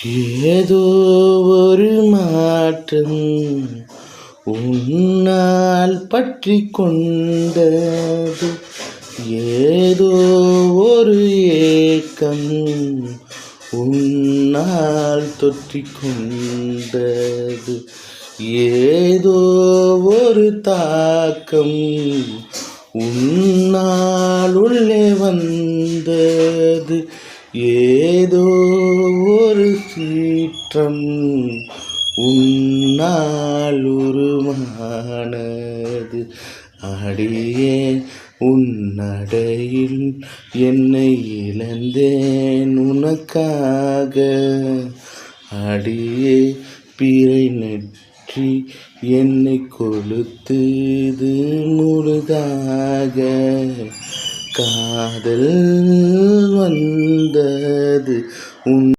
ஏதோ ஒரு மாற்றம் உன்னால் பற்றி கொண்டது, ஏதோ ஒரு ஏக்கம் உன்னால் தொற்றிக் கொண்டது, ஏதோ ஒரு தாக்கம் உன்னால் உள்ளே வந்தது, ஏதோ ஒரு சீற்றம் உன்னால் உருவானது. அடியே உன்னடையில் என்னை இழந்தேன் உனக்காக, அடியே பிறை நெற்றி என்னை கொளுத்துது முழுதாக. காதல் வந்தது உன்